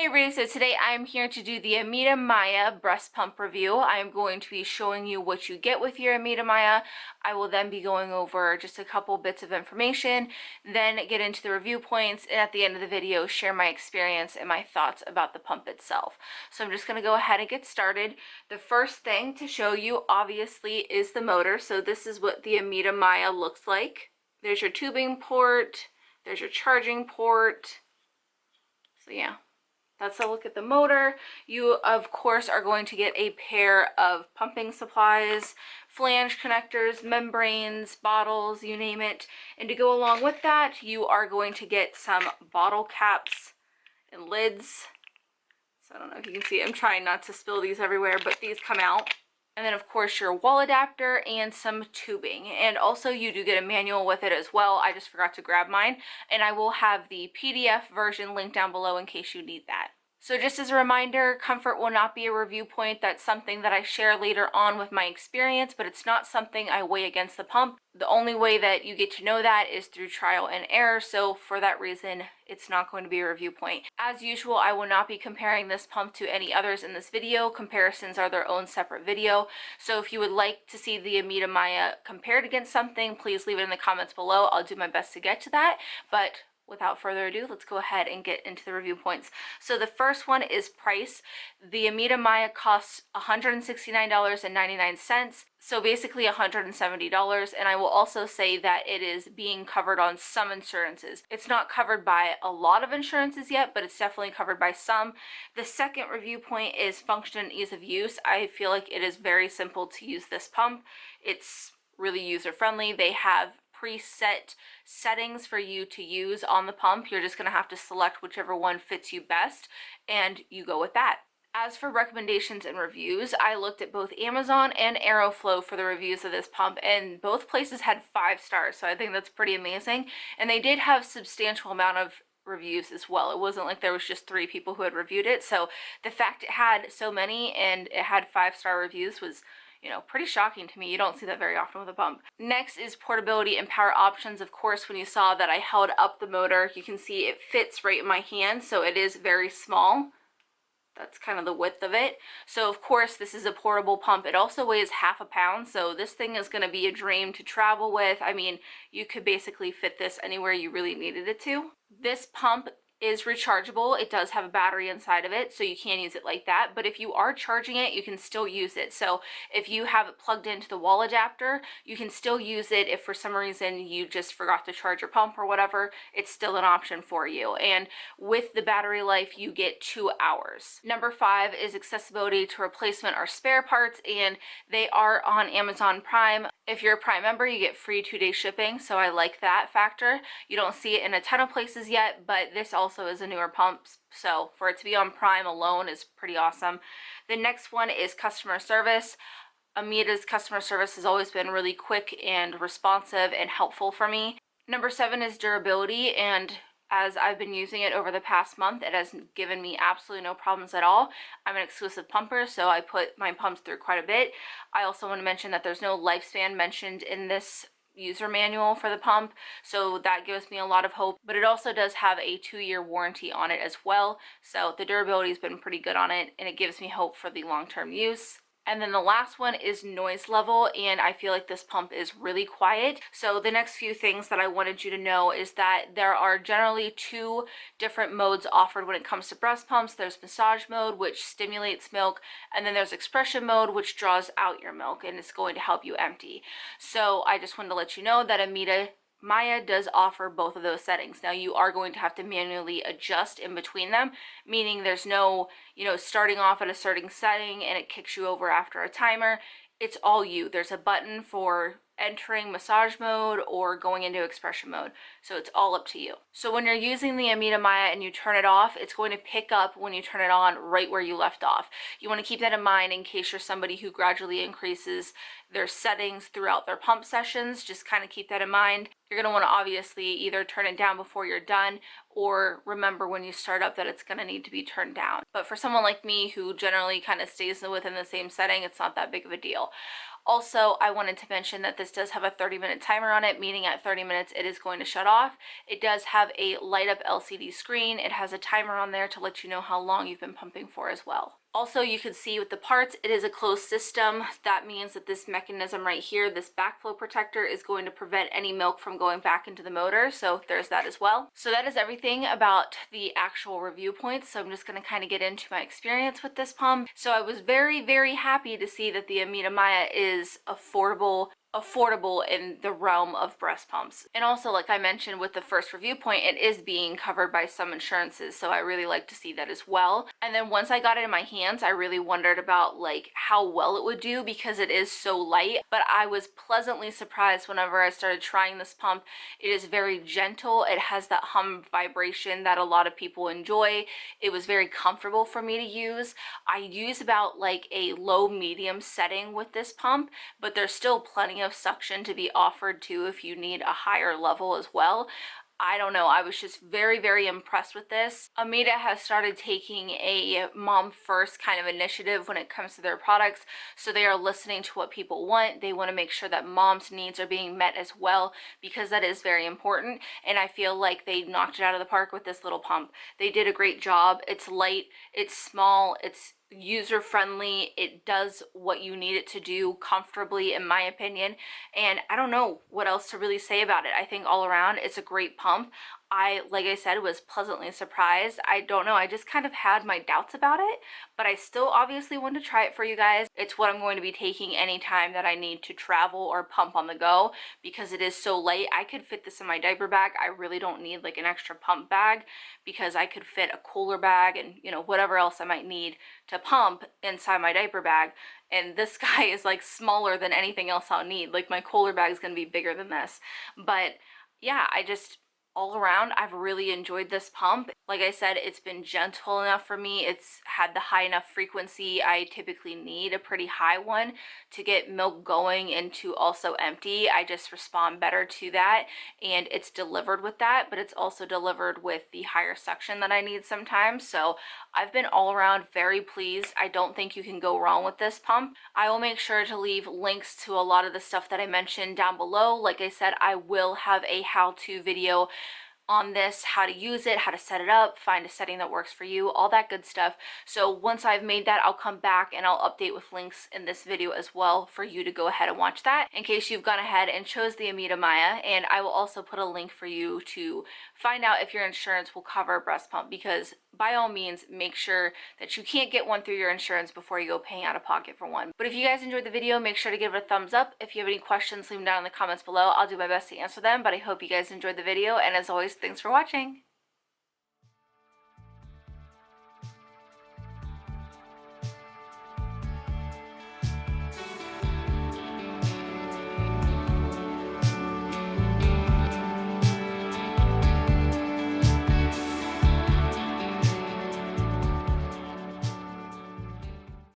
Hey everybody, so today I'm here to do the Ameda Mya breast pump review. I'm going to be showing you what you get with your Ameda Mya. I will then be going over just a couple bits of information, then get into the review points, and at the end of the video share my experience and my thoughts about the pump itself. So I'm just going to go ahead and get started. The first thing to show you obviously is the motor. So this is what the Ameda Mya looks like. There's your tubing port, there's your charging port. So yeah. That's a look at the motor. You, of course, are going to get a pair of pumping supplies, flange connectors, membranes, bottles, you name it. And to go along with that, you are going to get some bottle caps and lids. So I don't know if you can see, I'm trying not to spill these everywhere, but these come out. And then, of course, your wall adapter and some tubing. And also, you do get a manual with it as well. I just forgot to grab mine. And I will have the PDF version linked down below in case you need that. So just as a reminder, comfort will not be a review point. That's something that I share later on with my experience, but it's not something I weigh against the pump. The only way that you get to know that is through trial and error. So for that reason, it's not going to be a review point. As usual, I will not be comparing this pump to any others in this video. Comparisons are their own separate video. So if you would like to see the Ameda Mya compared against something, please leave it in the comments below. I'll do my best to get to that. But without further ado, let's go ahead and get into the review points. So the first one is price. The Ameda Mya costs $169.99, so basically $170. And I will also say that it is being covered on some insurances. It's not covered by a lot of insurances yet, but it's definitely covered by some. The second review point is function and ease of use. I feel like it is very simple to use this pump. It's really user-friendly. They have preset settings for you to use on the pump. You're just going to have to select whichever one fits you best, and you go with that. As for recommendations and reviews, I looked at both Amazon and Aeroflow for the reviews of this pump, and both places had 5 stars, so I think that's pretty amazing. And they did have substantial amount of reviews as well. It wasn't like there was just 3 people who had reviewed it, so the fact it had so many and it had 5-star reviews was, you know, pretty shocking to me. You don't see that very often with a pump. Next is portability and power options. Of course, when you saw that I held up the motor, you can see it fits right in my hand, so it is very small. That's kind of the width of it. So of course, this is a portable pump. It also weighs half a pound, so this thing is going to be a dream to travel with. I mean, you could basically fit this anywhere you really needed it to. This pump is rechargeable. It does have a battery inside of it, so you can use it like that. But if you are charging it, you can still use it. So if you have it plugged into the wall adapter, you can still use it. If for some reason you just forgot to charge your pump or whatever, it's still an option for you. And with the battery life, you get 2 hours. Number 5 is accessibility to replacement or spare parts, and they are on Amazon Prime. If you're a Prime member, you get free 2-day shipping, so I like that factor. You don't see it in a ton of places yet, but this also is a newer pump, so for it to be on Prime alone is pretty awesome. The next one is customer service. Ameda's customer service has always been really quick and responsive and helpful for me. Number 7 is durability, and as I've been using it over the past month, it has given me absolutely no problems at all. I'm an exclusive pumper, so I put my pumps through quite a bit. I also want to mention that there's no lifespan mentioned in this user manual for the pump, so that gives me a lot of hope. But it also does have a 2-year warranty on it as well, so the durability has been pretty good on it, and it gives me hope for the long-term use. And then the last one is noise level, and I feel like this pump is really quiet. So the next few things that I wanted you to know is that there are generally 2 different modes offered when it comes to breast pumps. There's massage mode, which stimulates milk, and then there's expression mode, which draws out your milk, and it's going to help you empty. So I just wanted to let you know that Ameda Mya does offer both of those settings. Now you are going to have to manually adjust in between them, meaning there's no, you know, starting off at a certain setting and it kicks you over after a timer. It's all you. There's a button for entering massage mode or going into expression mode, so it's all up to you. So when you're using the Ameda Mya and you turn it off, it's going to pick up when you turn it on right where you left off. You want to keep that in mind in case you're somebody who gradually increases their settings throughout their pump sessions. Just kind of keep that in mind. You're going to want to obviously either turn it down before you're done, or remember when you start up that it's going to need to be turned down. But for someone like me who generally kind of stays within the same setting, it's not that big of a deal. Also, I wanted to mention that this does have a 30-minute timer on it, meaning at 30 minutes it is going to shut off. It does have a light up LCD screen. It has a timer on there to let you know how long you've been pumping for as well. Also, you can see with the parts, it is a closed system. That means that this mechanism right here, this backflow protector, is going to prevent any milk from going back into the motor. So there's that as well. So that is everything about the actual review points. So I'm just going to kind of get into my experience with this pump. So I was very, very happy to see that the Ameda Mya is affordable in the realm of breast pumps. And also, like I mentioned with the first review point, it is being covered by some insurances, so I really like to see that as well. And then once I got it in my hands, I really wondered about like how well it would do because it is so light, but I was pleasantly surprised whenever I started trying this pump. It is very gentle. It has that hum vibration that a lot of people enjoy. It was very comfortable for me to use. I use about like a low medium setting with this pump, but there's still plenty of suction to be offered too if you need a higher level as well. I don't know, I was just very, very impressed with this. Ameda has started taking a mom first kind of initiative when it comes to their products. So they are listening to what people want. They want to make sure that mom's needs are being met as well, because that is very important. And I feel like they knocked it out of the park with this little pump. They did a great job. It's light, it's small, it's user friendly, it does what you need it to do comfortably, in my opinion, and I don't know what else to really say about it. I think all around it's a great pump. Like I said, was pleasantly surprised. I don't know, I just kind of had my doubts about it, but I still obviously want to try it for you guys. It's what I'm going to be taking anytime that I need to travel or pump on the go, because it is so light. I could fit this in my diaper bag. I really don't need like an extra pump bag, because I could fit a cooler bag and, you know, whatever else I might need to pump inside my diaper bag. And this guy is like smaller than anything else I'll need. Like my cooler bag is going to be bigger than this. But yeah, all around, I've really enjoyed this pump. Like I said, it's been gentle enough for me. It's had the high enough frequency. I typically need a pretty high one to get milk going and to also empty. I just respond better to that, and it's delivered with that, but it's also delivered with the higher suction that I need sometimes. So I've been all around very pleased. I don't think you can go wrong with this pump. I will make sure to leave links to a lot of the stuff that I mentioned down below. Like I said, I will have a how-to video on this, how to use it, how to set it up, find a setting that works for you, all that good stuff. So once I've made that, I'll come back and I'll update with links in this video as well for you to go ahead and watch that in case you've gone ahead and chose the Ameda Mya. And I will also put a link for you to find out if your insurance will cover a breast pump, because by all means, make sure that you can't get one through your insurance before you go paying out of pocket for one. But if you guys enjoyed the video, make sure to give it a thumbs up. If you have any questions, leave them down in the comments below. I'll do my best to answer them, but I hope you guys enjoyed the video, and as always, thanks for watching.